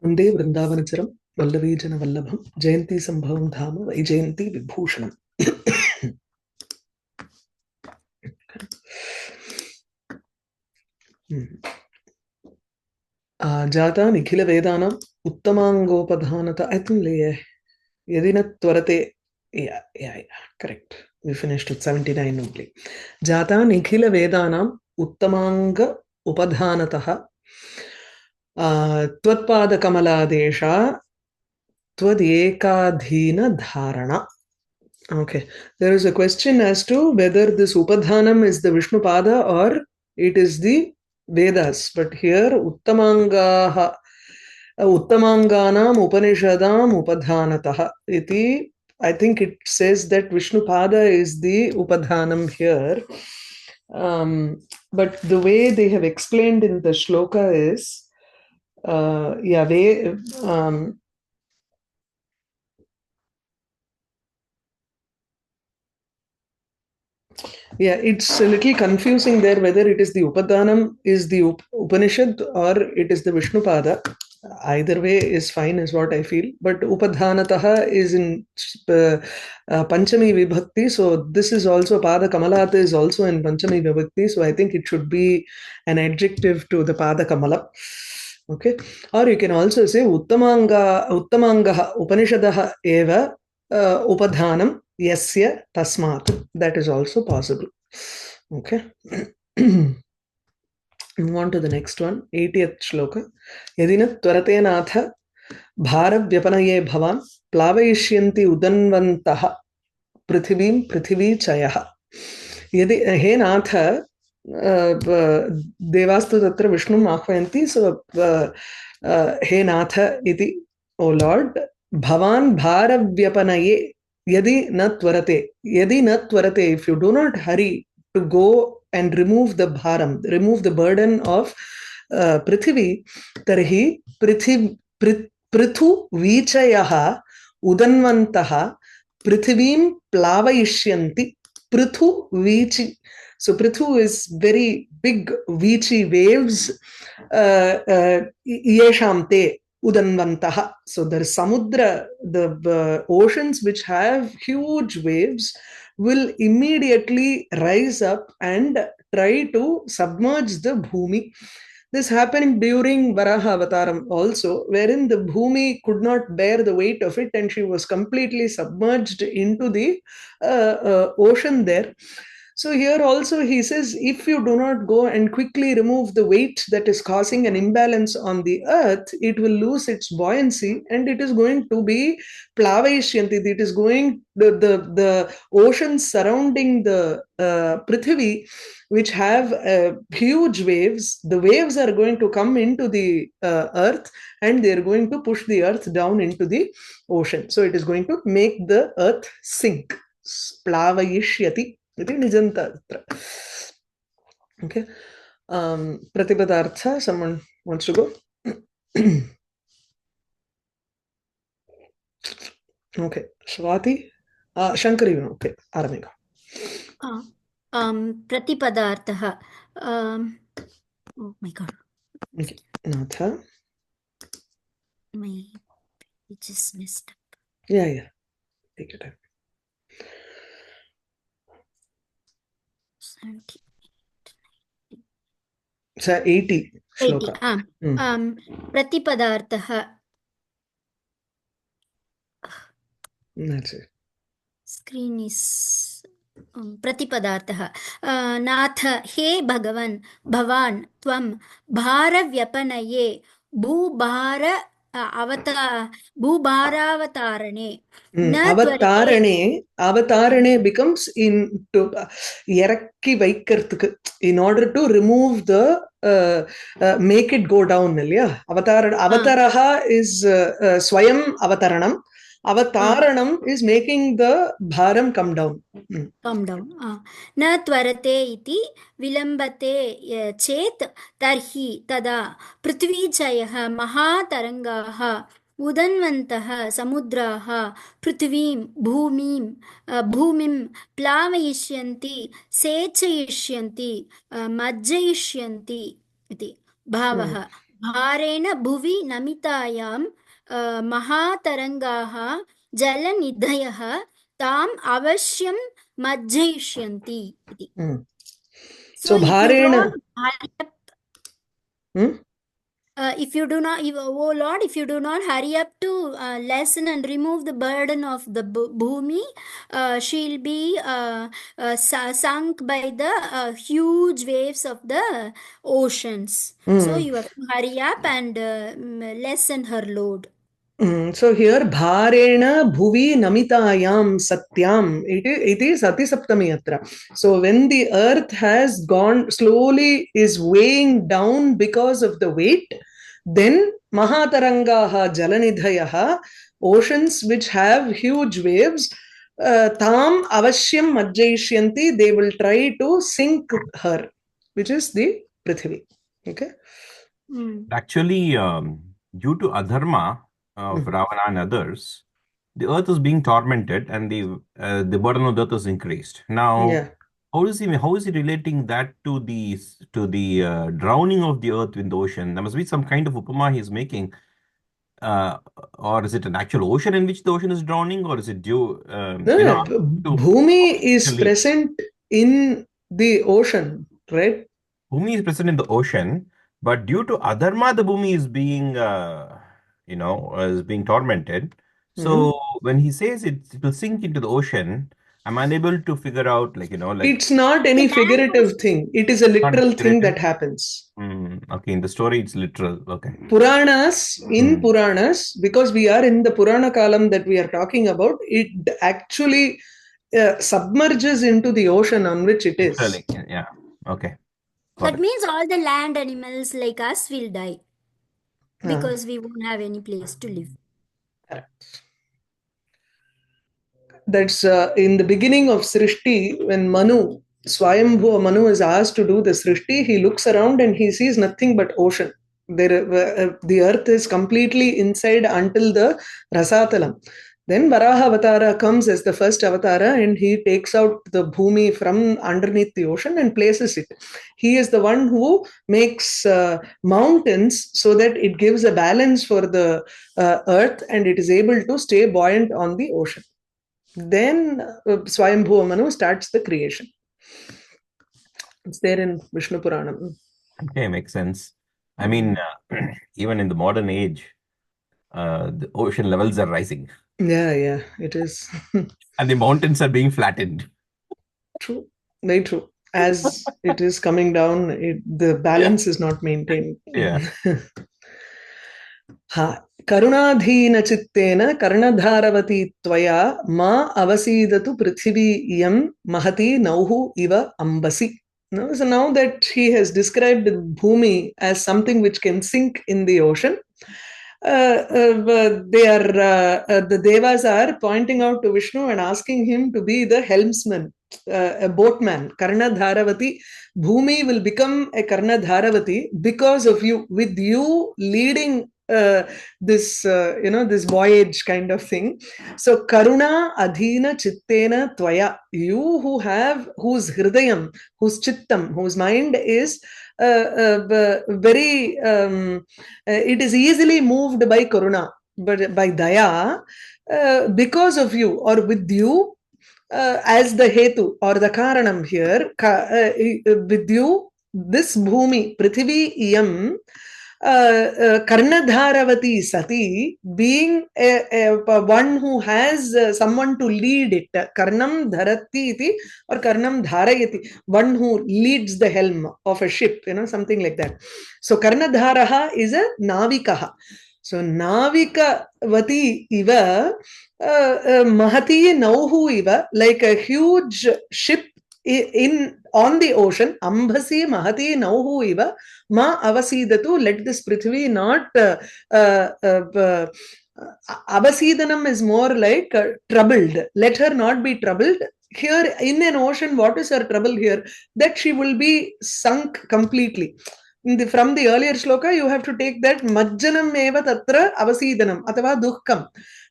वन्दे वृन्दावनचरं वल्लवीजनवल्लभं जयन्ती सम्भवं धाम वैजयन्ती विभूषणम् जाता निखिलवेदानाम् उत्तमाङ्गोपधानता I think यदि न त्वरते yeah, correct. We finished with 79 only. जाता निखिलवेदानाम् उत्तमाङ्ग उपधानतः त्वत्पादकमलादेशा त्वदेकाधीन धारणा. Okay, there is a question as to whether this Upadhanam is the Vishnu Pada or it is the Vedas. But here, Uttamanganam Upanishadam Upadhanataha iti, I think it says that Vishnu Pada is the Upadhanam here. But the way they have explained in the Sloka is, yeah, it's a little confusing there whether it is the Upadhanam is the Upanishad or it is the Vishnu Pada. Either way is fine, is what I feel. But Upadhanataha is in Panchami Vibhakti. So this is also Pada Kamalata is also in Panchami Vibhakti. So I think it should be an adjective to the Pada Kamala. Okay. Or you can also say Uttamangaha Upanishadaha eva Upadhanam Yasya Tasmat. That is also possible. Okay. Move on to the next one. 80th shloka. Yadina tvarate natha bharavyapanaye bhavan plavayishyanti udanvantaha prithivim prithvi chayaha. Yadi he natha devastu tatra vishnum ahvayanti. So he natha iti, O Lord, bhavan bharavyapanaye yadi na tvarate. Yadi na tvarate, if you do not hurry to go and remove the bharam, remove the burden of Prithvi, tarhi prithu vichayaha udanvantaha prithivim plavayishyanti. Prithu vichi. So Prithu is very big vichi waves. Yeshamte udanvantaha. So there is samudra, the oceans which have huge waves will immediately rise up and try to submerge the bhumi. This happened during Varaha Avataram also, wherein the bhumi could not bear the weight of it and she was completely submerged into the ocean there. So here also he says, if you do not go and quickly remove the weight that is causing an imbalance on the earth, it will lose its buoyancy and it is going to be plavayishyanti. It is going, the oceans surrounding the Prithvi, which have huge waves, the waves are going to come into the earth and they are going to push the earth down into the ocean. So it is going to make the earth sink. Plavayishyati. Okay. Pratipadartha, someone wants to go? Okay. Swati? Shankari, okay. Aramika. Pratipadartha. Oh my God. Okay. Natha. My page is messed up. Yeah. Take your time. 70. 80 shloka. 80. Pratipadartha. That's it. Screen is Pratipadartha. Nath, he Bhagavan, Bhavan, Tvam, Bhara Vyapanaye, Bhubhara Bhubharavatarane. Avatarane becomes into Yerakki Vaikarthuk in order to remove the make it go down. Avataraha is Swayam Avataranam. Avataranam is making the bharam come down. Come down. Na tvarate iti vilambate chet tarhi tada prithvichayaha mahatarangaha udanvantaha samudraha prithvim bhumim plavayishyanti sechayishyanti majjayishyanti iti bhavaha. भारेण भुवि नमितायां महातरङ्गाः जलनिधयः ताम् अवश्यं मज्जयिष्यन्ति इति. So So if you bharena. don't hurry up, Hmm? if you do not, oh Lord, if you do not hurry up to lessen and remove the burden of the bhumi, she'll be sunk by the huge waves of the oceans. So you have to hurry up and lessen her load. So here bharena bhuvi namitayam satyam, it is ati saptami atra. So when the earth has gone slowly, is weighing down because of the weight, then mahatarangaha jalanidhayaha, oceans which have huge waves, tam avashyam majjayishyanti, they will try to sink her, which is the Prithvi. Okay. Actually, due to adharma of Ravana and others, the earth is being tormented and the burden of the earth is increased. Now, how is he relating that to the drowning of the earth in the ocean? There must be some kind of upama he is making. Or is it an actual ocean in which the ocean is drowning, or is it due, Bhumi is present in the ocean, right? Bhumi is present in the ocean, but due to adharma, the Bhumi is being, is being tormented. So when he says it will sink into the ocean, I'm unable to figure out, it's not any figurative thing. It is a literal thing that happens. Okay, in the story, it's literal. Okay. Puranas, because we are in the Purana Kalam that we are talking about, it actually submerges into the ocean on which it is. Yeah. Okay. That means all the land animals like us will die because we won't have any place to live. Correct. That's in the beginning of Srishti, when Swayambhuva Manu is asked to do the Srishti, he looks around and he sees nothing but ocean. The earth is completely inside until the Rasatalam. Then Varaha Avatara comes as the first Avatara and he takes out the Bhumi from underneath the ocean and places it. He is the one who makes mountains so that it gives a balance for the earth and it is able to stay buoyant on the ocean. Then Swayambhuva Manu starts the creation. It's there in Vishnu Puranam. Okay, makes sense. I mean, even in the modern age, the ocean levels are rising. Yeah, it is. And the mountains are being flattened. True, very true. As it is coming down, the balance is not maintained. Yeah. Karunadhina chittena karnadharavati tvaya ma avasidatu prithvi iyam mahati nauhu iva ambasi. So now that he has described the Bhumi as something which can sink in the ocean, the devas are pointing out to Viṣṇu and asking him to be the helmsman, a boatman. Karnadharavati, Bhumi will become a Karnadharavati because of you, with you leading this voyage kind of thing. So Karuna Adhina Chittena Tvaya, you whose Hridayam, whose Chittam, whose mind is very it is easily moved by Karuna, but by Daya, because of you or with you, as the Hetu or the Karanam here, with you, this Bhumi, Prithvi Iyam, Karnadharavati Sati, being one who has someone to lead it, Karnam Dharati iti or Karnam Dharayati, one who leads the helm of a ship, something like that. So Karnadharaha is a Navikaha. So Navikavati iva, Mahati Nauhu iva, like a huge ship on the ocean, Ambasi Mahati Nauhu iva, Ma avasidatu, let this Prithvi not Avasidanam is more like troubled. Let her not be troubled. Here in an ocean, what is her trouble here? That she will be sunk completely. From the earlier shloka, you have to take that Majjanam eva tatra avasidanam atava dukkam.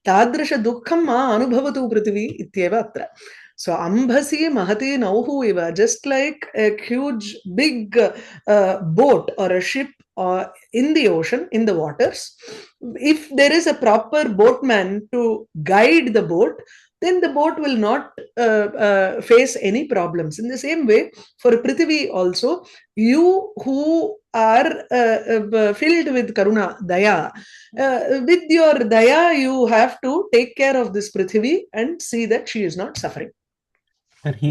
Tadrasha dukkam ma anubhavatu Prithvi ityeva atra. So Ambasi Mahati Nauhu Iva, just like a huge big boat or a ship in the ocean, in the waters. If there is a proper boatman to guide the boat, then the boat will not face any problems. In the same way, for Prithvi also, you who are filled with Karuna, Daya, with your Daya, you have to take care of this Prithvi and see that she is not suffering. तर्हि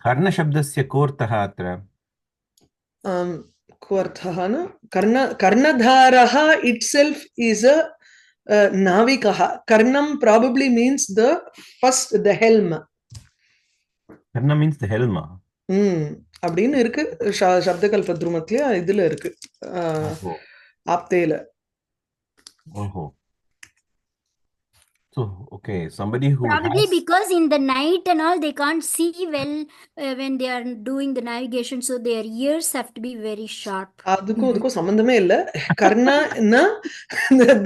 कर्णशब्दस्य कोऽर्थः अत्र? कोऽर्थः न कर्णधारः itself is a navikaha. Karnam probably means the helm. Karna means the helm. அப்படின்னு இருக்கு சப்தகல்ப துருமத்தில இதுல இருக்கு ஆப்தேல. ஓஹோ. So, okay, somebody who probably has... because in the night and all they can't see well when they are doing the navigation, so their ears have to be very sharp. அதுக்கும் சம்பந்தமே இல்ல. கர்ணா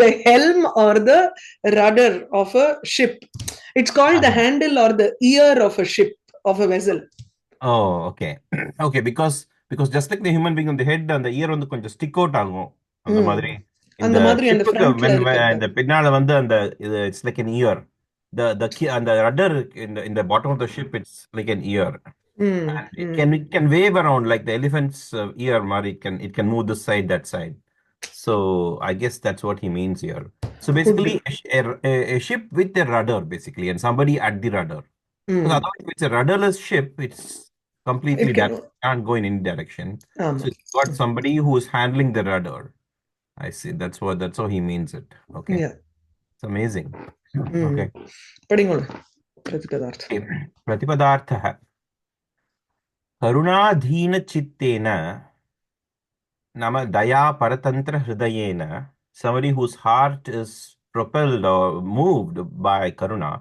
the helm or the rudder of a ship. It's called the handle or the ear of a ship, of a vessel. Oh, okay. Okay, because just like the human being on the head and the ear வந்து கொஞ்சம் stick out ஆகும் அந்த மாதிரி. அந்த மாதிரி அந்த ஃப்ரண்ட்ல இந்த பின்னால வந்து அந்த it's like an ear. The key and the rudder in the bottom of the ship, it's like an ear. And it can wave around like the elephant's ear, Mari. It can move this side, that side. So I guess that's what he means here. So basically a ship with a rudder basically, and somebody at the rudder. Because otherwise, if it's a rudderless ship, it's completely can't go in any direction. So it's got somebody who is handling the rudder. I see. That's how he means it. Okay. Yeah. It's amazing. Okay. படிங்களா பிரதிபதார்த்தः. प्रतिपदार्थः करुणाधीन चित्तेन नाम दया परतंत्र हृदयेन, somebody whose heart is propelled or moved by karuna,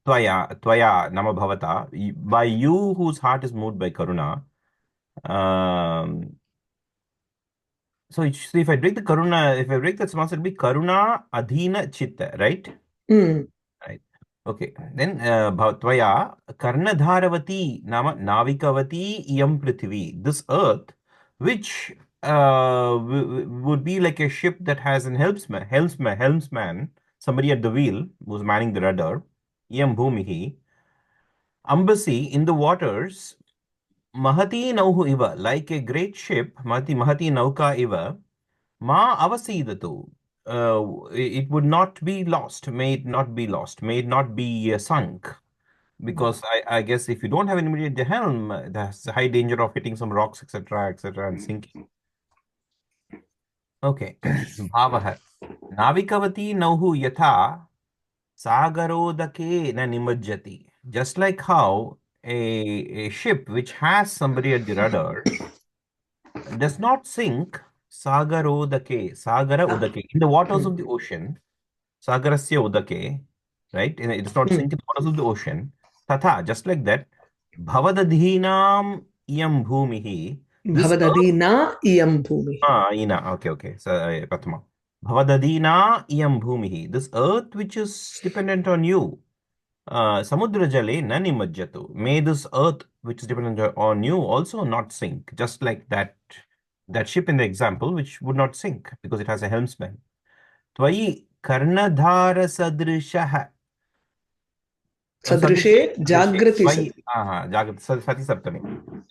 tvaya nama bhavata, by you whose heart is moved by karuna. So if I break the karuna, if I break that samasa, it'll be karuna adhina chitta, right? Right. Okay. Then tvaya karnadharavati nama navikavati iyam prithvi, this earth, which would be like a ship that has an helmsman, somebody at the wheel who's manning the rudder. Iyam bhumihi ambasi, in the waters. Mahati nauhu iva, like a great ship, mahati nauka iva, ma avasidatu, it would not be lost, may it not be lost, may it not be sunk. Because I guess if you don't have an immediate helm, there's a high danger of hitting some rocks, etc., and sinking. Okay. Bhavah navikavati nauhu yatha sagarodake na nimajjati. Just like how a ship which has somebody at the rudder does not sink, sagara udake, in the waters of the ocean, sagarasya udake, right? It does not sink in the waters of the ocean. Tatha, just like that, bhavadadhinam iyam bhumihi. Bhavadadina iyam bhumihi. Ina, okay. So, Prathama. Bhavadadina iyam bhumihi. This earth which is dependent on you. Samudra jale na nimajjatu. May this earth which is dependent on you also not sink, just like that ship in the example which would not sink because it has a helmsman. Tvayi karnadhara sadrishah. Sadrishe jagrati sati. Jagrati sati saptami.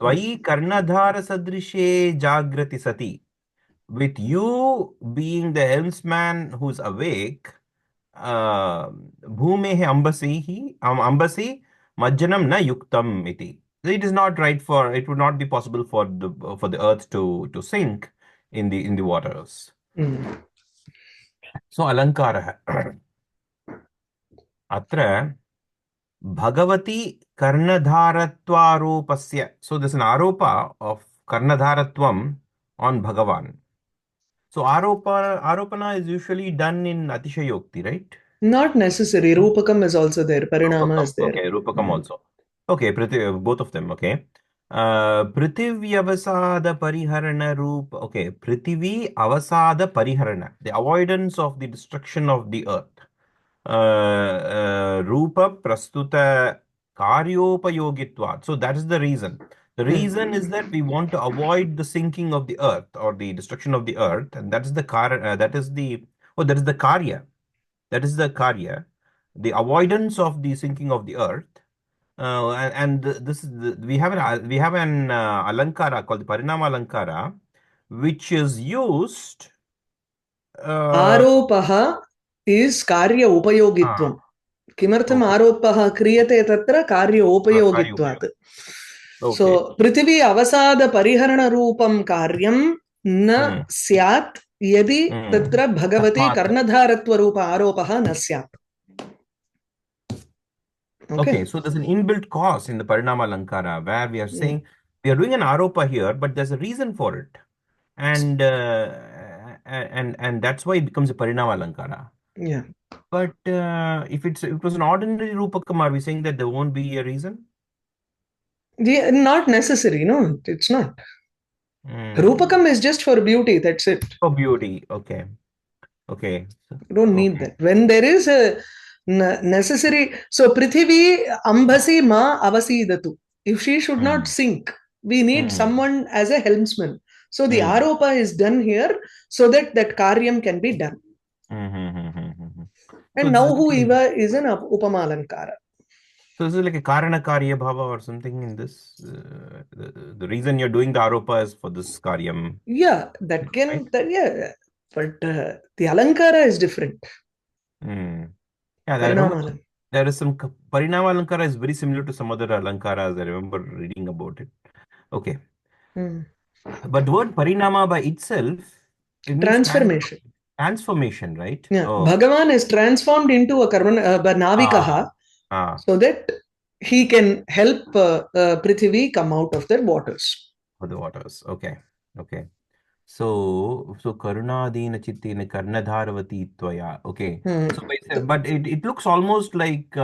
Tvayi karnadhara sadrishe jagrati sati. With you being the helmsman who's awake, bhumehe ambasi majjanam na yuktam iti. It is not right it would not be possible for the earth to sink in the waters. So alankarah atra bhagavati karnadharatvarupasya. So there's an aropa of karnadharatvam on Bhagavan. So aropana is usually done in atishayokti, right? Not necessary. Rupakam is also there. Parinama is there. Okay, Rupakam also. Okay, both of them, okay. Prithvi avasada pariharana roop. Okay, Prithvi avasada pariharana, the avoidance of the destruction of the earth. Rupa prastuta karyopayogitvat. So that is the reason. The reason is that we want to avoid the sinking of the earth or the destruction of the earth, and that is the that is the karya. That is the karya, the avoidance of the sinking of the earth. This is we have an alankara called the parinama alankara, which is used. Aropaha is karya upayogitvam. Kimartham aropaha kriyate tatra karya upayogitvat. So Prithvi avasada pariharana roopam karyam na syat yadi tatra bhagavati karnadharatva roopa aropaha na syat. Okay, so there's an inbuilt cause in the Parinama Alankara where we are saying we are doing an aropa here, but there's a reason for it. And that's why it becomes a Parinama Alankara. Yeah. But if it was an ordinary Rupakam, are we saying that there won't be a reason? Not necessary, no, it's not. Rupakam is just for beauty, that's it. For beauty, okay. Okay. You don't need that. When there is a necessary, so Prithvi ambhasi ma avasidatu. If she should not sink, we need someone as a helmsman. So the aropa is done here so that that karyam can be done. And so now who iva is an upamalankara. So this is like a karana karya bhava or something in this. The reason you're doing the aropa is for this karyam. Yeah, that can, right? Yeah. But the alankara is different. Yeah, there is some Parinama Alankara is very similar to some other Alankaras. I remember reading about it. Okay. But the word Parinama by itself, it means transformation. Transformation, right? Yeah. Bhagavan is transformed into a navikaha so that he can help Prithvi come out of the waters. For the waters. Okay. Okay. So karunadina chittina karnadharavati tvaya. Okay. So but it looks almost like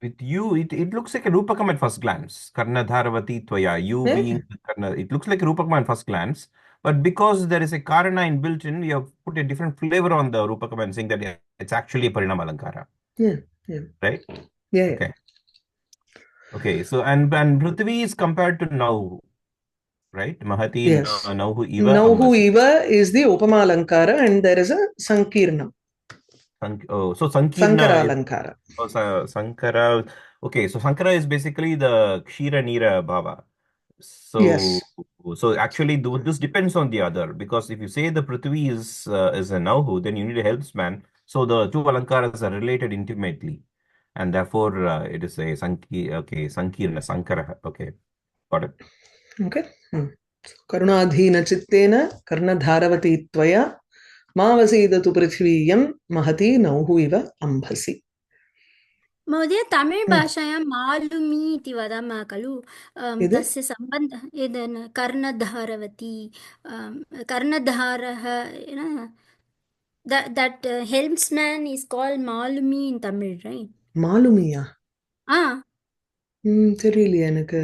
with you, it looks like a Rupakam at first glance. Karnadharavati tvaya. You being Karna. It looks like a Rupakam at first glance. But because there is a Karana inbuilt in, you have put a different flavor on the Rupakam and saying that it's actually a Parinama Alankara. Yeah. Yeah. Right? Yeah. Okay. Okay. So and Prithvi is compared to now. Right? Mahati, yes. Nauhu Iva. Nauhu Iva is the Upama Alankara and there is a Sankirnam. So Sankirna. Sankara Alankara. Sankara. Okay, so Sankara is basically the Kshira Nira Bhava. So, yes. So actually this depends on the other, because if you say the Prithvi is a Nauhu, then you need a helpsman. So the two Alankaras are related intimately. And therefore it is a Sankirna, Sankara. Okay, got it. Okay. Karunadhina chittena karnadharavati tvaya mavasidatu prithviyam mahati nauhu iva ambhasi. महोदय तमिळ् भाषायां मालुमी इति वदामः खलु तस्य सम्बन्धः इदं कर्णधारवती कर्णधारः that helmsman is called malumi in Tamil, right? Malumiya? தெரியலையே எனக்கு.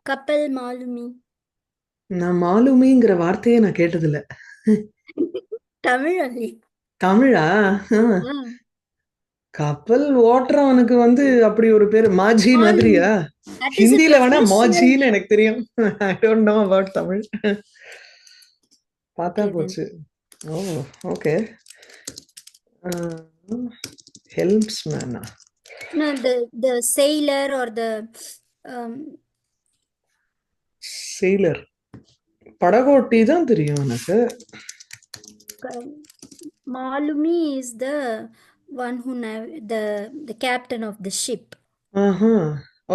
கப்பல் மாலுமி. நான் மாலுமிங்கிற வார்த்தையே நான் கேட்டதில்ல. தமிழா? கப்பல் ஓட்டுறவனுக்கு அப்படி ஒரு பேரு மாஜி மாதிரியா? ஹிந்தில வேணா மாஜின்னு எனக்கு தெரியும். I don't know about Tamil. பார்த்தா போச்சு. Oh, okay. Helmsman. No, the sailor or the sailor. படகோட்டி தான் தெரியும் எனக்கு. Malumi is the one who the captain of the ship.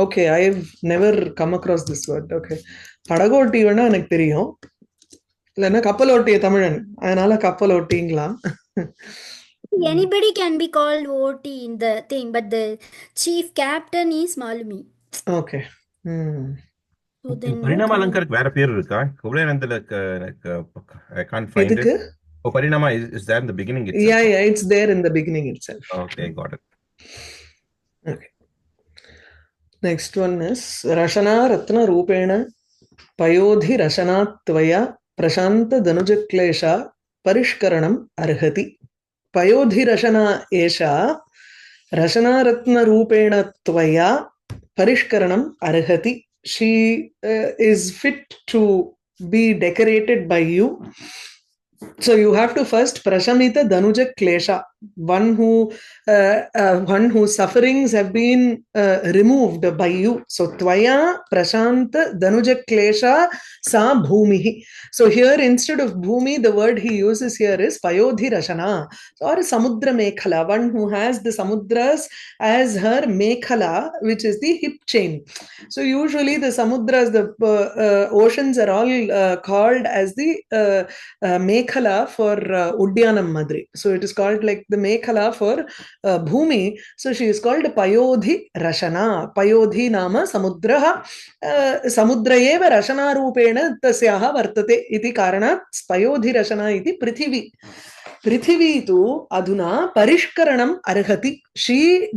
Okay, I've never come across this word. Okay. படகோட்டி வேணா எனக்கு தெரியும். இல்லைன்னா கப்பலோட்டிய தமிழன், அதனால கப்பலோட்டிங்களா? Anybody can be called OT in the thing, but the chief captain is Malumi. Okay. So then Parinama Alankara வேற பேர் இருக்கா? குவளையானந்தல I can't find it. Oh, Parinama is there in the beginning itself. Yeah, it's there in the beginning itself. Okay, got it. Okay. Next one is Rashana Ratna Rupena Payodhi Rashana Tvaya Prashanta Danujaklesha Parishkaranam Arhati. Payodhi Rashana Esha Rashana Ratna Rupena Tvaya parishkaranam arhati. She is fit to be decorated by you. So you have to first prashamita danuja klesha, one whose sufferings have been removed by you. So tvaya prashanta danuja klesha sa bhumihi. So here instead of bhumi, the word he uses here is payodhi rashana or samudra mekhala, one who has the samudras as her mekhala, which is the hip chain. So usually the samudras, the oceans are all called as the mekhala for Udyanam Madri. So it is called like the mekhala for Bhumi. So she is called Payodhi Rashana. Payodhi nama samudraha. Samudra eva Rashana rupena tasyaha vartate iti karanat Payodhi Rashana iti Prithivi. Prithivi tu adhuna parishkaranam arhati. She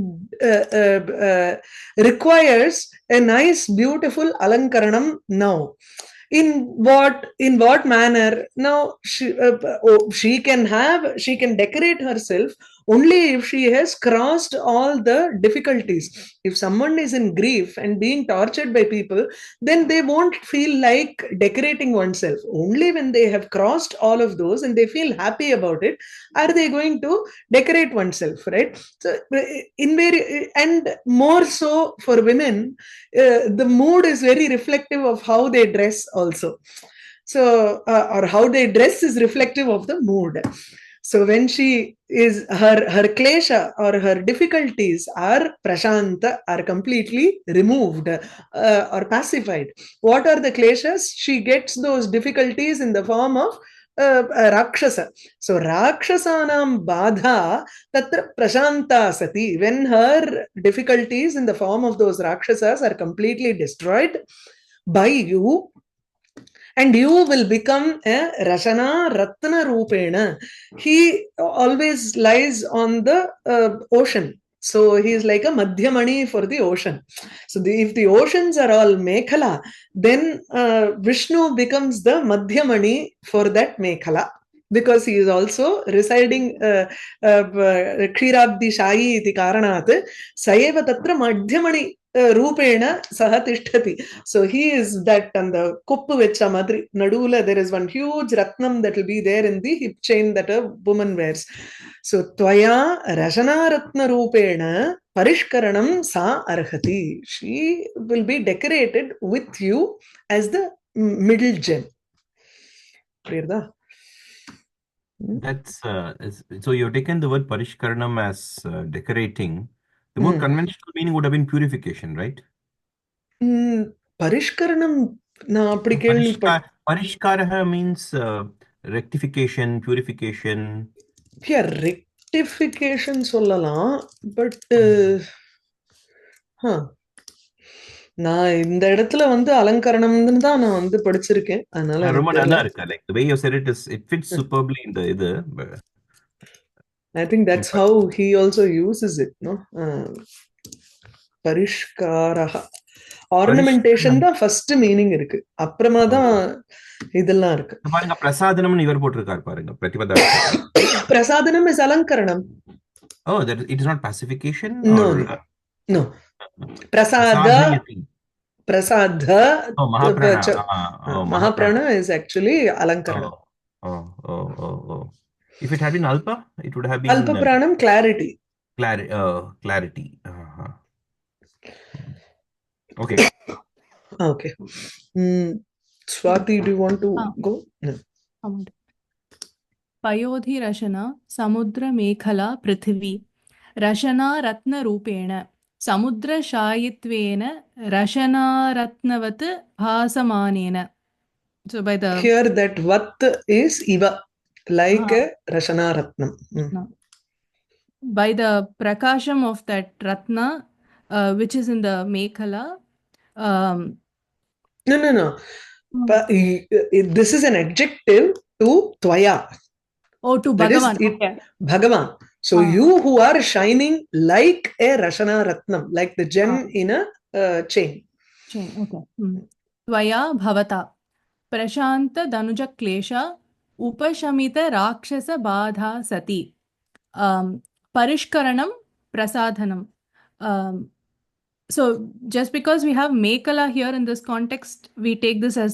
requires a nice, beautiful alankaranam now. In what manner? Now she can decorate herself only if she has crossed all the difficulties. If someone is in grief and being tortured by people, then they won't feel like decorating oneself. Only when they have crossed all of those and they feel happy about it are they going to decorate oneself, right? So and more so for women, the mood is very reflective of how they dress also. So or how they dress is reflective of the mood. So when she is her klesha or her difficulties are prashanta, are completely removed or pacified. What are the kleshas? She gets those difficulties in the form of rakshasa. So rakshasanam badha tatra prashanta sati. When her difficulties in the form of those rakshasas are completely destroyed by you, and you will become a Rashana Ratna Rupena. He always lies on the ocean. So he is like a Madhyamani for the ocean. So if the oceans are all Mekhala, then Vishnu becomes the Madhyamani for that Mekhala, because he is also residing Kshirabdi Shayi iti karanat Sayeva Tatra Madhyamani Rupena Saha Tishtati. So he is that, and the Kuppu Vecha Madri Nadula, there is one huge Ratnam that will be there in the hip chain that a woman wears. So Tvaya Rashana Ratna Rupena Parishkaranam Sa Arhati. She will be decorated with you as the middle gem. Clear? That's so you've taken the word parishkaranam as decorating. The more conventional meaning would have been purification, right? Parishkaranam na Parishkaraha means rectification, purification. Yeah, rectification sollala, but நான் இந்த இடத்துல வந்து அலங்கரணம்னு தான் நான் வந்து படிச்சிருக்கேன், அதனால ரொம்ப நல்லா இருக்கு. Like the way you said it is, it fits superbly in the இது. I think that's how he also uses it, no? Parishkaraha. Ornamentation தான் ஃபர்ஸ்ட் மீனிங் இருக்கு, அப்புறமா தான் இதெல்லாம் இருக்கு. பாருங்க, பிரசாதனம்னு இவர் போட்டிருக்கார் பாருங்க, பிரதிபதா. Prasadhanam is alankaranam. Oh, that it is not pacification? No. Prasadha. Oh, Mahaprana. Mahaprana is actually alankarana. Oh. If it had been Alpa, it would have been Alpa Pranam, clarity. Clarity. Okay. Okay. Swati, do you want to go? No. Payodhi Rashana Samudra Mekhala Prithvi Rashana Ratna Rupena Samudra Shayitvena Rashana Ratnavat Bhasamanena. So by the here that vat is iva, like a Rashana Ratnam. No. By the prakasham of that Ratna, which is in the Mekhala. No. But this is an adjective to Tvaya. Oh, to Bhagavan. Okay. Bhagavan. So you who are shining like a Rashana Ratnam, like the gem in a chain. Okay. Tvaya Bhavata Prashanta Danuja Klesha Upashamita Rakshasa Badha Sati. Parishkaranam Prasadhanam. So just because we have Mekala here in this context, we take this as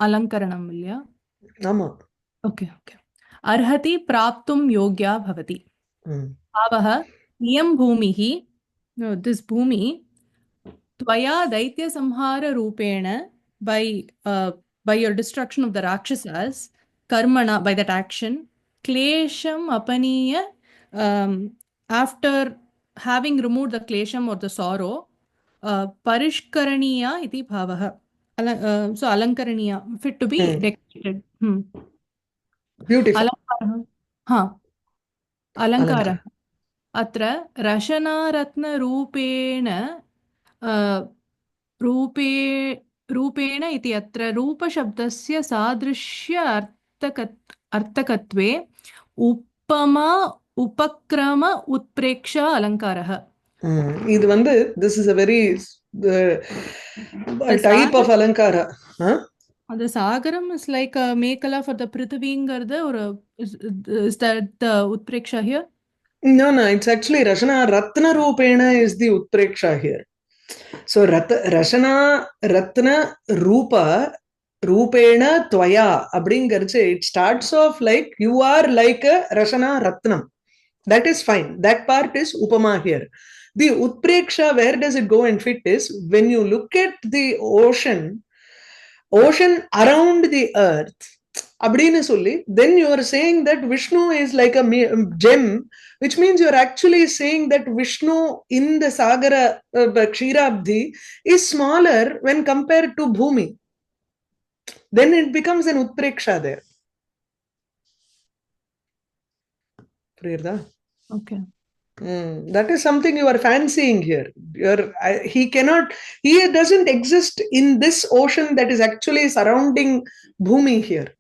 alankaranam, yeah? Nama. Okay. Arhati praptum yogya bhavati. Avaha niyam bhumihi. No, this bhumi tvaya daitya samhara rupena by your destruction of the Rakshasas, karmana, by that action, klesham apaniya, after having removed the klesham or the sorrow, parishkaraniya iti bhavaha. So alankaraniya, fit to be decorated. Beautiful. Alankara. Atra rashanaratna रूपेण इति अत्र रूपशब्दस्य सादृश्य अर्थकत्वे उपमा उपक्रम उत्प्रेक्ष अलङ्कारः. இது வந்து this is a very type of alankara. The sagaram is like a mekala for the prithvingarda, or is that the utpreksha here? No, it's actually Rashana Ratna Rupena is the utpreksha here. So Rashana Ratna Rupa Rupena Tvaya abringarche, it starts off like you are like a Rashana Ratnam. That is fine. That part is Upama here. The Utpreksha, where does it go and fit is when you look at the ocean around the earth, then you are saying that Vishnu is like a gem, which means you are actually saying that Vishnu in the Sagara Kshirabdhi is smaller when compared to Bhumi. Then it becomes an Utpreksha there. Okay. That is something you are fancying here. He doesn't exist in this ocean that is actually surrounding Bhumi here.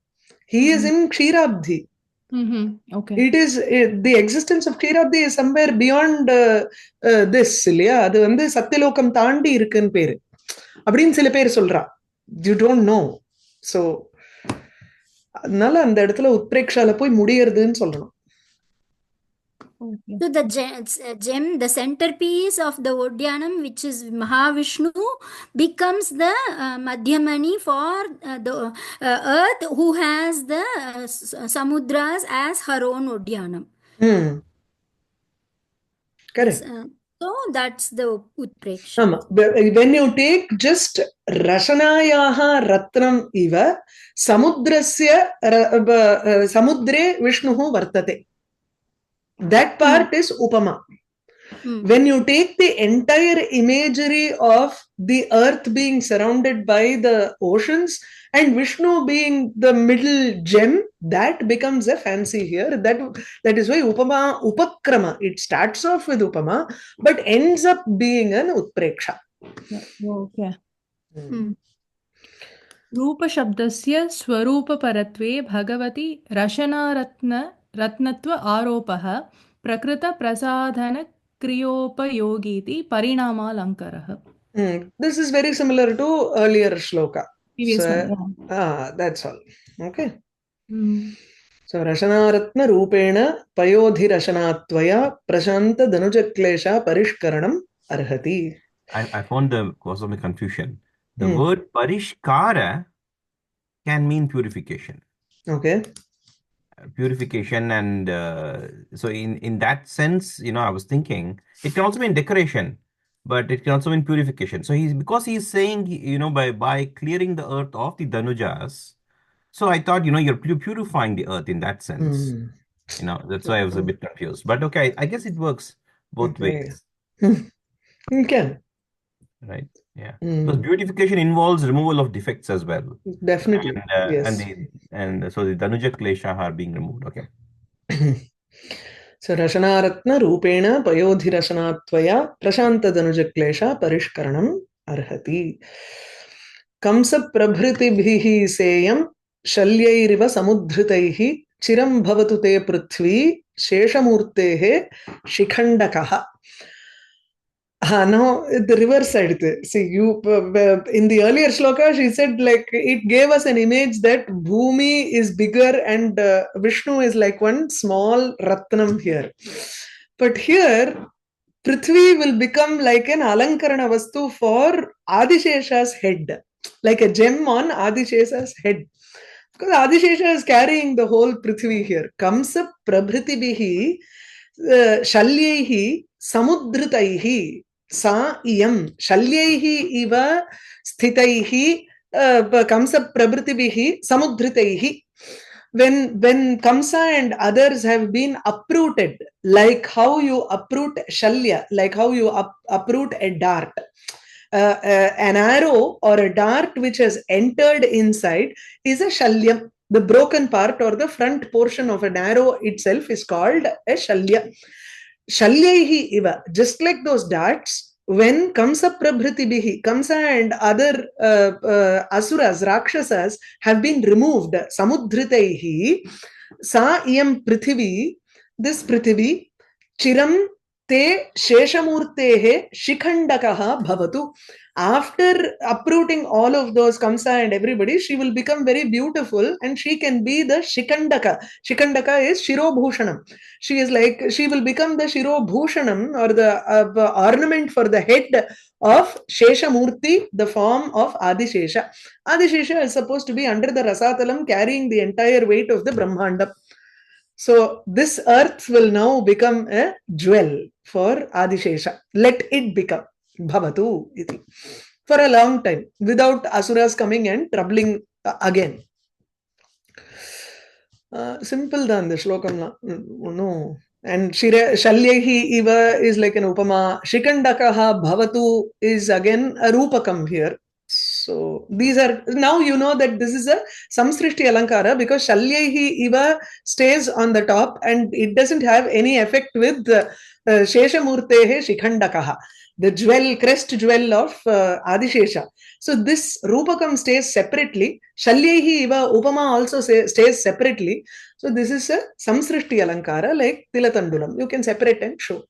He is in Kshirabdhi. Okay. It is the existence of Kshirabdhi is somewhere beyond this. அது வந்து சத்தியலோகம் தாண்டி இருக்குன்னு பேரு அப்படின்னு சில பேர் சொல்றா. You don't know. So அதனால அந்த இடத்துல உத்பிரேக்ஷால போய் முடியறதுன்னு சொல்லணும். So the gem, the centerpiece of the Odyanam, which is Mahavishnu, becomes the Madhyamani for the earth, who has the Samudras as her own Odyanam. Correct. So that's the Utpreksha. When you take just Rashanayaha Ratnam iva Samudrasya Samudre Vishnuhu Vartate. That part is Upama. When you take the entire imagery of the earth being surrounded by the oceans and Vishnu being the middle gem, that becomes a fancy here. That is why Upama, Upakrama, it starts off with Upama, but ends up being an Utpreksha. Okay. Rupa Shabdasya Swarupa Paratve Bhagavati Rashanaratnatva Aropaha Prakrita Prasadhana Kriyopayogiti Parinama Alankaraha. This is very similar to earlier shloka. That's all. Okay. So Rashanaratna Rupena Payodhi Rashanattvaya Prashanta Danujaklesha Parishkaranam Arhati. I found the cause of my confusion. The word parishkara can mean purification. Okay. Purification, and so in that sense, I was thinking it can also mean decoration, but it can also mean purification. So because he's saying, by clearing the earth of the Danujas, so I thought, you're purifying the earth in that sense. That's why I was a bit confused. But okay, I guess it works both ways. Okay. Right. Yeah. Because beautification involves removal of defects as well. Definitely. Yes. And so the Danuja Klesha are being removed. Okay. So Rashanaratna Rupena Payodhi Rashanattvaya Prashanta Danuja Klesha Parishkaranam Arhati. Kamsa Prabhritibhihi Seyam Shalyairiva Samudhritaihi Chiram Bhavatu Te Prithvi Sheshamurtehe Shikhandakaha. Now the reverse side. See, in the earlier shloka, she said like it gave us an image that Bhumi is bigger and Vishnu is like one small Ratnam here. But here, Prithvi will become like an alankarana vastu for Adishesha's head, like a gem on Adishesha's head. Because Adishesha is carrying the whole Prithvi here. Kamsa prabhritibihi shalyaihi samudritaihi sa iyam shalyaihi iva sthitaihi kamsa prabhritibihi samudritaihi. When Kamsa and others have been uprooted, like how you uproot shalya, like how you uproot a dart, an arrow or a dart which has entered inside is a shalyam. The broken part or the front portion of an arrow itself is called a shalya. Shalyaihi iva, just like those darts, when Kamsa Prabhritibihi, Kamsa and other asuras, rakshasas have been removed, samudritaihi, sa iyam Prithivi, this Prithivi, chiram te sheshamurtehe shikhandakaha bhavatu. After uprooting all of those Kamsa and everybody, she will become very beautiful and she can be the Shikandaka. Shikandaka is Shirobhushanam. She is like, she will become the Shirobhushanam or the ornament for the head of Sheshamurti, the form of Adishesha. Adishesha is supposed to be under the Rasatalam carrying the entire weight of the Brahmanda. So this earth will now become a jewel for Adishesha. Let it become Bhavatu iti. For a long time without asuras coming and troubling again. Simple than the shlokam. No. And Shalyahi Iva is like an upama. Shikandakaha Bhavatu is again a rupakam here. So these are, now you know that this is a samsrishti alankara because Shalyahi Iva stays on the top and it doesn't have any effect with Sheshamurtehe Shikhandakaha, the jewel, crest jewel of Adishesha. So this Rupakam stays separately. Shalyahi Iva Upama also stays separately. So this is a samsrishti alankara like Tilatandulam. You can separate and show.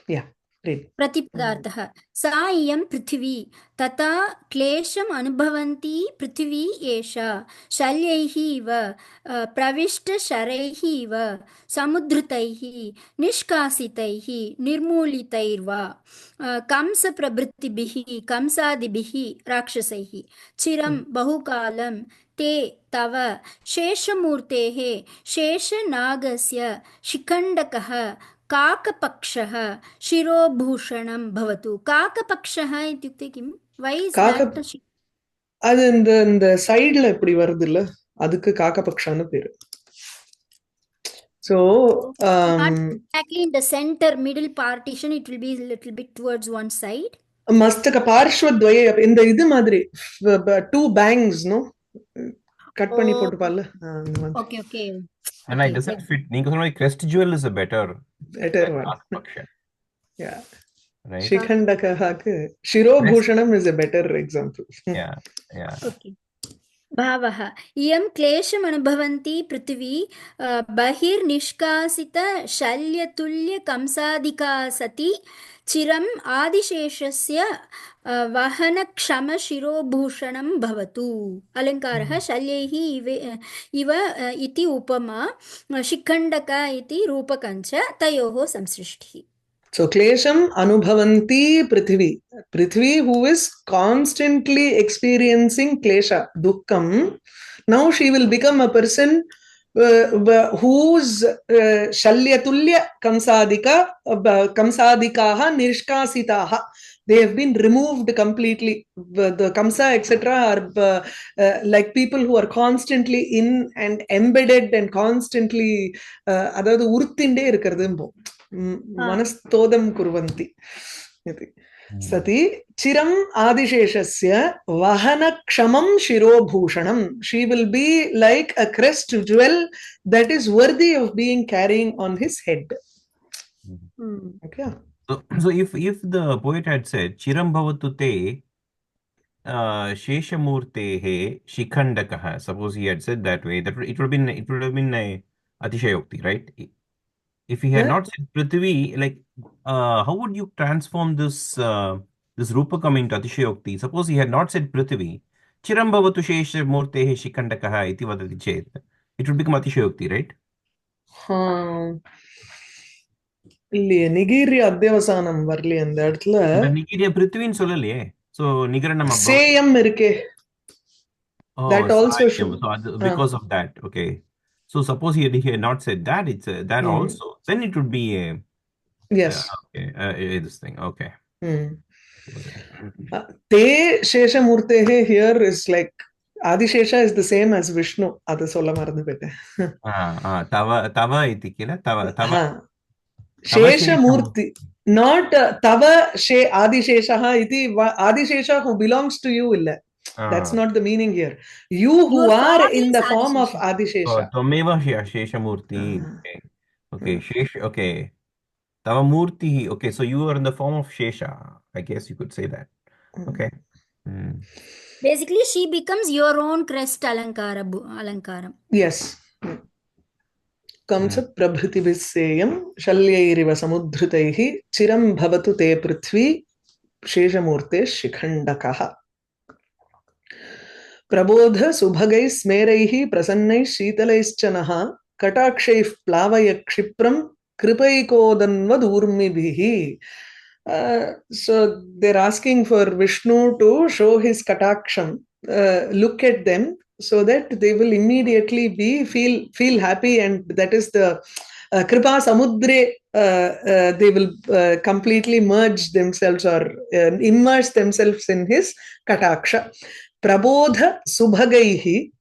Yeah. प्रतिपदार्थः सा इयं पृथिवी तथा क्लेशम् अनुभवन्ती पृथिवी एषा शल्यैः इव प्रविष्टशरैः इव समुद्धृतैः निष्कासितैः निर्मूलितैर्वा कंसप्रभृतिभिः कंसादिभिः राक्षसैः चिरं बहुकालं ते तव शेषमूर्तेः शेषनागस्य शिखण्डकः काकपक्षः शिरोभूषणं भवतु. काकपक्षः इत्युक्ते किं? Why is that? அது இந்த சைடுல இப்படி வருது இல்ல, அதுக்கு காக்கபக்ஷான்னு பேரு. So exactly in the center middle partition it will be a little bit towards one side. மஸ்தக பார்ஷ்வத்வய இந்த இது மாதிரி two bangs no கட் பண்ணி போட்டுப்பால. Okay, okay. And it doesn't fit. நீங்க சொன்ன crest jewel is a better one. Yeah. Right. Shikhandakahaku Shirobhushanam is a better example. Yeah. Okay. भावः इयं क्लेशम् अनुभवन्ती पृथिवी बहिर्निष्कासित शल्यतुल्यकंसादिका सती चिरम् आदिशेषस्य वहनक्षमशिरोभूषणं भवतु. अलङ्कारः शल्यैः इव इति उपमा, शिखण्डक इति रूपकञ्च, तयोः संसृष्टिः. So klesham anubhavanti Prithvi. Prithvi who is constantly experiencing klesha, dukkham. Now she will become a person whose shalyatulya kamsadika kamsadikaha nirshkasitaha. They have been removed completely. The kamsa etc. are like people who are constantly in and embedded and constantly adadu urthinde irukradhu. Manastodam kurvanti. Sati chiram adisheshasya vahanakshamam shirobhushanam. She will be like a crest jewel that is worthy of being carrying on his head. Okay. So if the poet had said chiram bhavatu te sheshamurtehe shikhandakaha, suppose he had said that way, that it would have been a atishayokti, right? If he had not said Prithvi, like, how would you transform this this Rupakam into Atishayokti? Suppose he had not said Prithvi, Chiram bhavatu shesha murtehe shikandakaha iti vadati chet. It would become Atishayokti, right? இல்லையே நிகீரிய அத்தியவசானம் வரலையே அந்த இடத்துல. நிகீரிய பிருத்வின்னு சொல்லலையே. So நிகரணம் above. சேயம் இருக்கே. Oh, that also should. so because of that, okay. So suppose he had not said that, it's that also. Then it would be a yes. Okay, this thing. Okay. Te Sheshamurtehe here is like Adishesha is the same as Vishnu. Adu solla marandhu poitten. Tava iti kila tava. Sheshamurti, not Tava She Adisheshaha iti Adishesha who belongs to you illa. That's not the meaning here. You who Your are form in is the form of Adishesha. Adishesha. Tvameva Sheshamurti. Okay, okay. Tava Murti. Okay, so you are in the form of Shesha. I guess you could say that. Okay. Basically, she becomes your own crest alankaram. Yes. Kamsa prabhuti visseyam shalyairiva samudhrutaihi chiram bhavatu te prithvi Sheshamurte Shikhandakaha. Prabodha subhagai smeraihi prasannai shitalaishchanaha katakshai plavaya kshipram kripaikodhanvad urmibhihi. So they're asking for Vishnu to show his kataksham. Look at them so that they will immediately feel happy, and that is the kripa samudre. They will completely merge themselves or immerse themselves in his kataksha. Prabodha subhagaihi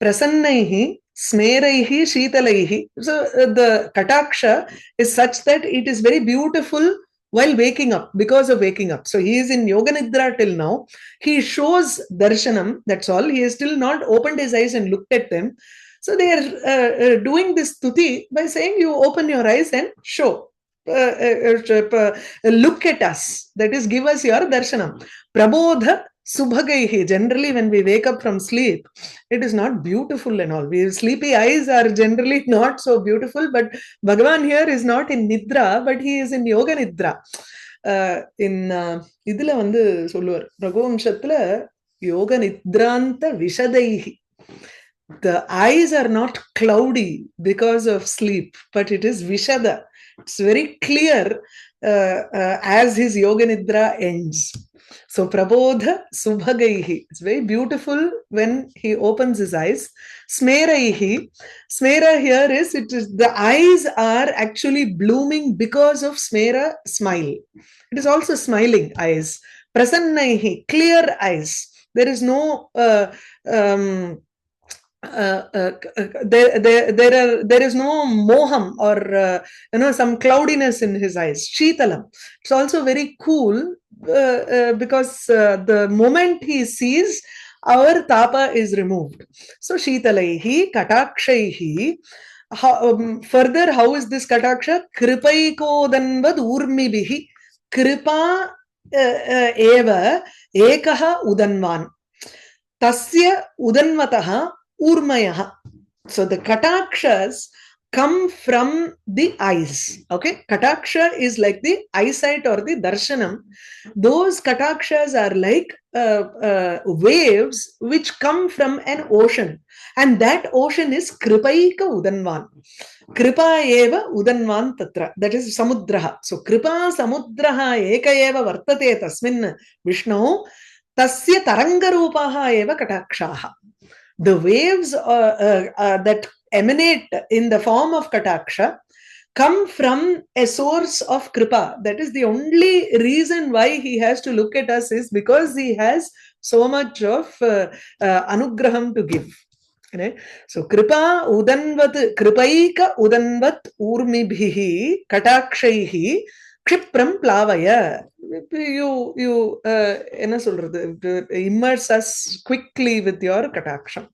prasannaihi smeraihi shitalaihi. So the kataksha is such that it is very beautiful while waking up, because of waking up. So he is in yoga nidra till now. He shows darshanam, that's all. He has still not opened his eyes and looked at them. So they are doing this stuti by saying, you open your eyes and show. Look at us. That is, give us your darshanam. Prabodha subhagaihi. Generally, when we wake up from sleep, it is not beautiful and all. Sleepy eyes are generally not so beautiful, but Bhagavan here is not in nidra, but he is in yoga nidra. In idhula vandu solluvar Raghuvamshathula yoga nidraanta vishadaihi. The eyes are not cloudy because of sleep, but it is vishada. It's very clear as his yoga nidra ends. So Prabodha subhagaihi. It's very beautiful when he opens his eyes. Smeraihi. Smera here is, it is the eyes are actually blooming because of smera, smile. It is also smiling eyes. Prasannaihi, clear eyes. There is no there is no moham or some cloudiness in his eyes. Shitalam. It's also very cool because the moment he sees, our tapa is removed. So shitalaihi katakshaihi. Further, how is this kataksha? Kripaikodhanvad urmibihi. Kripa eva ekaha udanvan. Tasya udanvataha urmayaha. So the katakshas come from the eyes. Okay, kataksha is like the eyesight or the darshanam. Those katakshas are like waves which come from an ocean, and that ocean is kripaika udanvan. Kripa eva udanvan tatra. That is samudraha. So kripa samudraha eka eva vartate tasmin Vishnu. Tasya tarangarupaha eva katakshaha. The waves that emanate in the form of kataksha come from a source of kripa. That is the only reason why he has to look at us, is because he has so much of anugraham to give. Right? So kripa udanvat kripaika udanvat urmibhihi katakshaihi kshipram plavaya. You என்ன சொல்றது, immerse us quickly with your kataksham.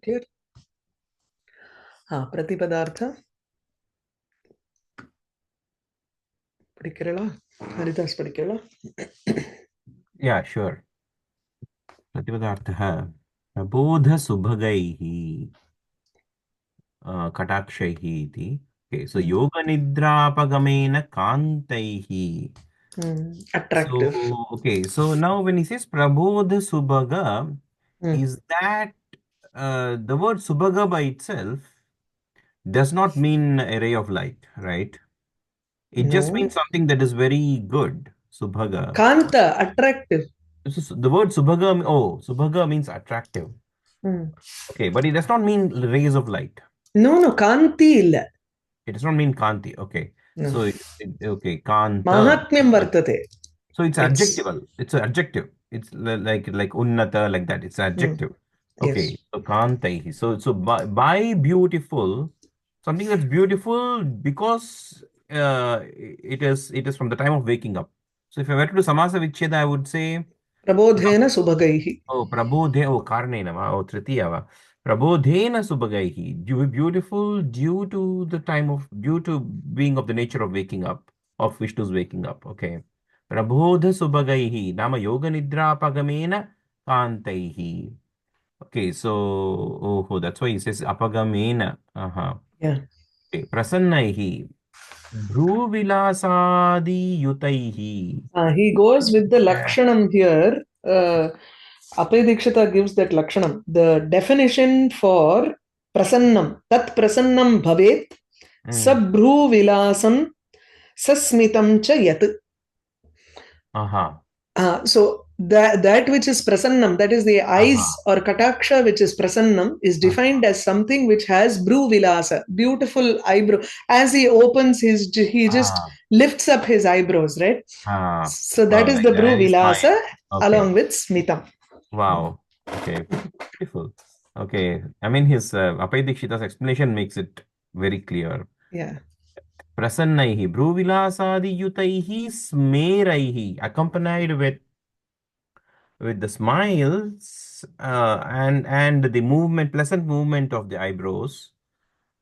Clear? Pratipadartha படிக்கிறீங்களா? ஹரிதாஸ் படிக்கிறீங்களா? Yeah, sure. Pratipadartha Prabodha subhagaihi katakshaihi iti. Okay, so yoga nidrapagamena kantaihi. Attractive. So, okay, so now when he says Prabodha subhaga, is that the word subhaga by itself does not mean a ray of light, right? It just means something that is very good. Subhaga. Kanta, attractive. The word subhaga, subhaga means attractive. Okay, but it does not mean rays of light. No, kanti illa. It does not mean kanti. Okay. No. So, okay, kanta. Mahatmyam vartate. So it's adjectival. It's an adjective. It's like unnata, like that. It's an adjective. Okay. Yes. So kantai. So by beautiful, something that's beautiful because it is from the time of waking up. So if I were to do samasa vicheda, I would say Prabodhena subhagaihi. Karnena Tritiya va. Prabodhena subhagaihi. Beautiful due to the time of, due to being of the nature of waking up, of Vishnu's waking up. Okay. Prabodha subhagaihi. Nama yoga nidra pagamena kantaihi. Okay, so that's why he says apagamena. Yeah. Okay. Prasannaihi. Dhruvilasadi yutaihi. He goes with the Lakshanam here. Apay Dikshita gives that Lakshanam. The definition for Prasannam, Tat Prasannam Bhavet, Sabhru Vilasam, Sasmitam Cha Yat. So that which is Prasannam, that is the eyes or Kataksha, which is Prasannam, is defined as something which has Bru Vilasa, beautiful eyebrow. As he opens he just lifts up his eyebrows, right? So that is the Bru Vilasa along with Smitam. Wow. Okay. Beautiful. Okay. I mean, his Apay Dikshita's explanation makes it very clear. Yeah. Prasannaihi, Bhruvilasadi yutaihi smeraihi, accompanied with the smiles and the movement, pleasant movement of the eyebrows.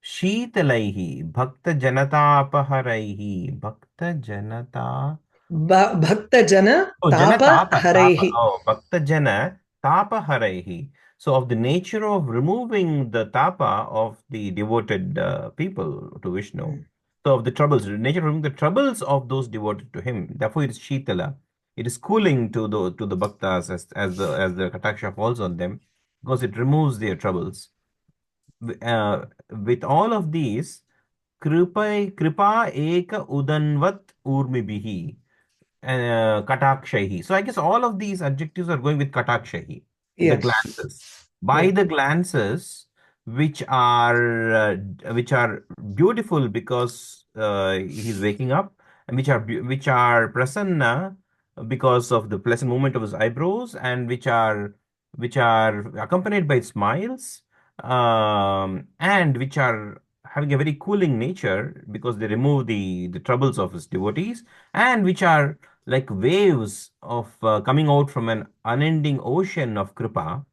Sheetalaihi, Bhakta Janata Apaharaihi, Bhakta Janata. Bhakta Jana Tapa Haraihi. Bhakta Jana Tapa Haraihi. So, of the nature of removing the tapa of the devoted people to Vishnu. So, of the troubles, the nature of removing the troubles of those devoted to him. Therefore, it is Shitala. It is cooling to the bhaktas as the Kataksha falls on them, because it removes their troubles. With all of these, Kripa Eka Udanvat Urmibihi. Katakshahi. So I guess all of these adjectives are going with Katakshahi. Yes. The glances. By the glances, which are beautiful because he's waking up, and which are prasanna because of the pleasant movement of his eyebrows, and which are accompanied by smiles, and which are having a very cooling nature because they remove the troubles of his devotees, and which are like waves of coming out from an unending ocean of kripa.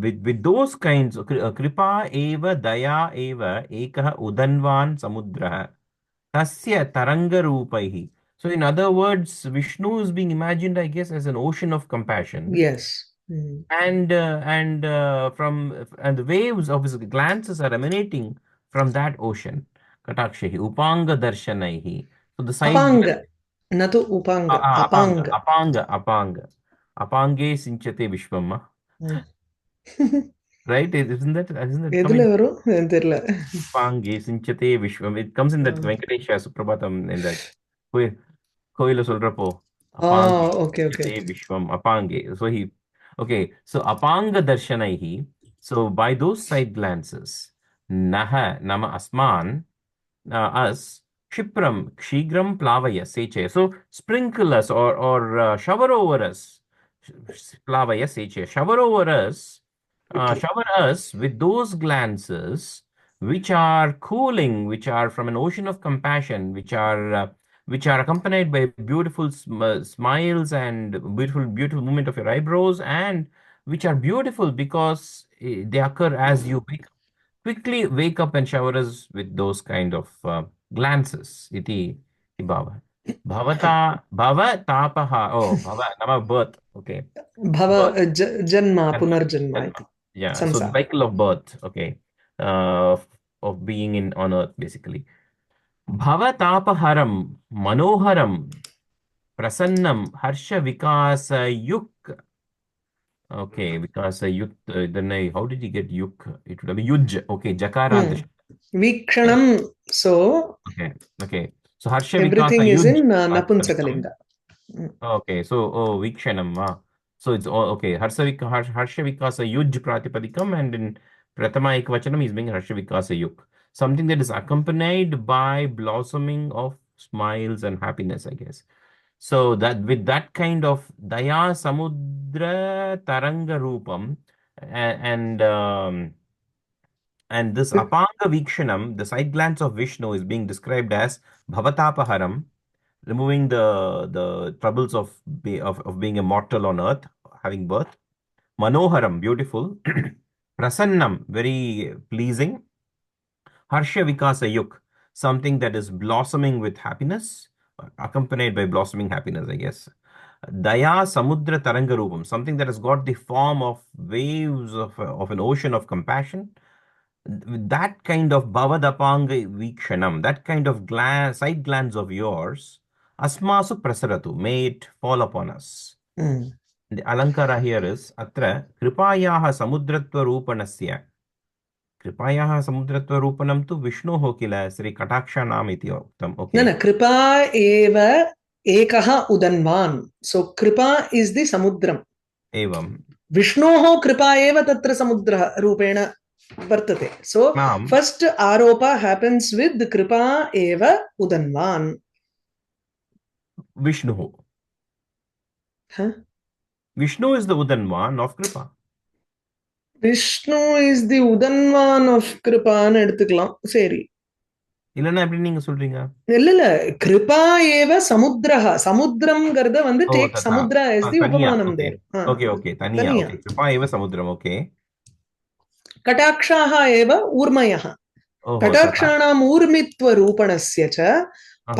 With those kinds of kripa eva daya eva ekah udanvan samudraha tasya taranga rupaihi. So in other words, Vishnu is being imagined, I guess, as an ocean of compassion. Yes. And the waves of his glances are emanating from that ocean. Katakshahi, upanga darshanaihi. So the side Apanga, natu upanga. apanga. Apange sinchate vishvamma. Right? Isn't that coming? Apange sinchate vishvam. It comes in that Venkatesha Suprabhatam in that Koila Solrapo. Okay. Vishwam Apange. So so Apanga Darshanaihi. So by those side glances, Naha Nama Asman, us, Shipram, Kshigram Plavaya Seche. So sprinkle us or shower over us. Plavaya Seche. Shower over us. Shower us with those glances which are cooling, which are from an ocean of compassion, which are accompanied by beautiful smiles and beautiful movement of your eyebrows, and which are beautiful because they occur as you quickly wake up and shower us with those kind of glances. Iti bhava. Bhavata bhava tapaha. Bhava nama birth. Okay. Bhava janma punarjanma. Yeah. So the cycle of birth. Okay. Of being on earth basically. Bhavatapaharam manoharam prasannam harsha vikasa yuk. Okay, vikasa yuk. Then how did he get yuk? It would have been yuj. Okay, jakaranta. Vikshanam. So okay. So harsha everything vikasa is in yuj Napunsakalinga. Okay, so vikshanam. So it's all okay. Harsha vikasa yuj pratipadikam, and in pratama ekvachanam is being harsha vikasa yuk. Something that is accompanied by blossoming of smiles and happiness, I guess. So that with that kind of daya samudra taranga rupam and this apanga vikshanam, the side glance of Vishnu is being described as bhavatapaharam, removing the troubles of being a mortal on earth, having birth. Manoharam, beautiful. Prasannam, very pleasing. Harsha vikasa yuk, something that is blossoming with happiness, accompanied by blossoming happiness, I guess. Daya samudra tarangarupam, something that has got the form of waves of an ocean of compassion. That kind of bhavadapanga vikshanam, that kind of side glance of yours, asmasu prasaratu, may it fall upon us. The alankara here is atra kripayaha samudratva rupanasya. कृपायाः समुद्रत्वरूपणं तु विष्णोः किल श्री कटाक्षाणाम् इति उक्तम्. Okay न कृपा एव एकः उदन्वान्. सो कृपा is the समुद्रम्. एवं विष्णोः कृपा एव तत्र समुद्रः रूपेण वर्तते. सो फर्स्ट आरोप हैपेन्स विद कृपा एव उदन्वान्. विष्णुः विष्णु इज द उदन्वान् ऑफ कृपा. விஷ்ணு இஸ் தி உதன்வான் ஆஃப் கிருபான்னு எடுத்துக்கலாம். சரி, இல்லன்னா எப்படி நீங்க சொல்றீங்க? இல்ல இல்ல, கிருபா ஏவ சமுத்திரஹ, சமுத்திரம்ங்கறத வந்து டேக் சமுத்ரா as தி உபமானம் தேர். ஓகே ஓகே, தனியா. ஓகே, கிருபா ஏவ சமுத்திரம். ஓகே, கடாக்ஷாஹ ஏவ ஊர்மயஹ. கடாக்ஷாணாம் ஊர்மித்வ ரூபணஸ்ய ச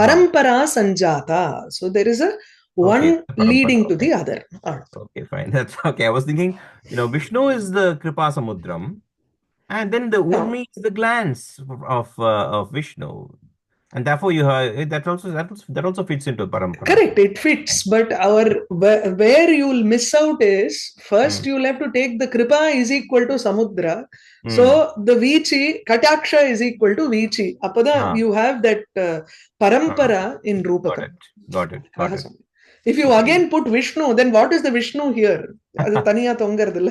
பரம்பரா சஞ்சாதா. So there is a one leading to the other. Okay, fine. That's okay. I was thinking, Vishnu is the Kripa Samudram, and then the Urmi is the glance of Vishnu, and therefore that also fits into parampara. Correct, it fits. But where you will miss out is first you will have to take the Kripa is equal to Samudra. So the Vichi Kataksha is equal to Vichi. Appada you have that parampara in Rupakam. Got it. If you again put Vishnu, then what is the Vishnu here? அது தனியா தொங்கறது இல்ல.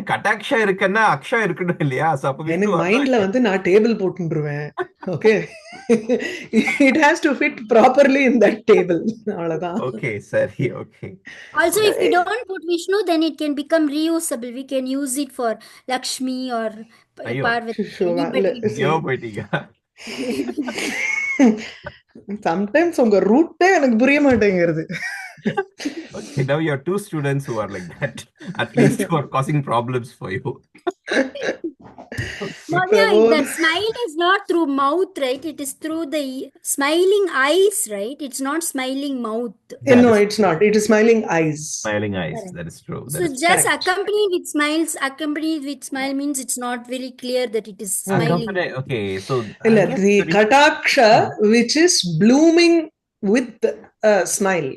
கட்டாக்ஷா இருக்குன்னா அக்ஷா இருக்கணும் இல்லையா? எனக்கு மைண்ட்ல வந்து நான் டேபிள் போட்டுருவேன். Okay, it has to fit properly in that table. அவ்வளவுதான். Okay, சரி. Okay. Also, if you don't put Vishnu, then it can become reusable. We can use it for Lakshmi or Parvati. Sometimes உங்க ரூட்டே எனக்கு புரிய மாட்டேங்கிறது. Okay, now you have two students who are like that, at least who are causing problems for you. The smile is not through mouth, right? It is through the smiling eyes, right? It's not smiling mouth. No, it's not. It is smiling eyes. Smiling eyes. That is true. So just accompanied with smiles. Accompanied with smile means it's not very clear that it is smiling. Okay, so the Kataksha, which is blooming with a smile.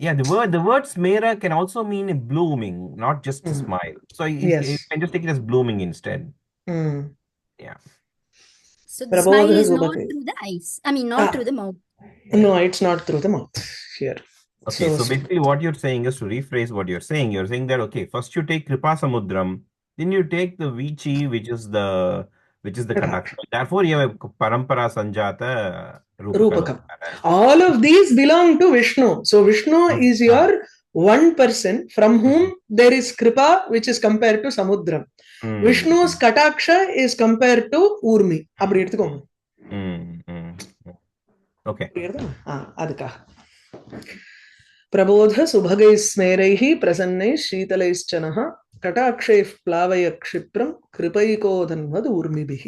Yeah, the word smera can also mean blooming, not just a smile. So you can just take it as blooming instead. Yeah. So the smile is not through the eyes. I mean, not through the mouth. No, it's not through the mouth here. Okay, so basically what you're saying is, to rephrase what you're saying that, okay, first you take Kripa Samudram, then you take the Vichi, which is the Kataksha. Therefore, you have Parampara Sanjata Rupakam. All of these belong to Vishnu. So Vishnu is your one person from whom there is Kripa, which is compared to Samudram. Vishnu's Kataksha is compared to Urmi. அப்படி எடுத்துக்கோங்க. Okay. அதுக்காக प्रबोध सुभगैः स्मेरैः प्रसन्नैः शीतलैश्चनः कटाक्षैः प्लावय क्षिप्रं कृपैकोधन्वद ऊर्मिभिः.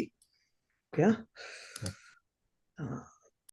क्या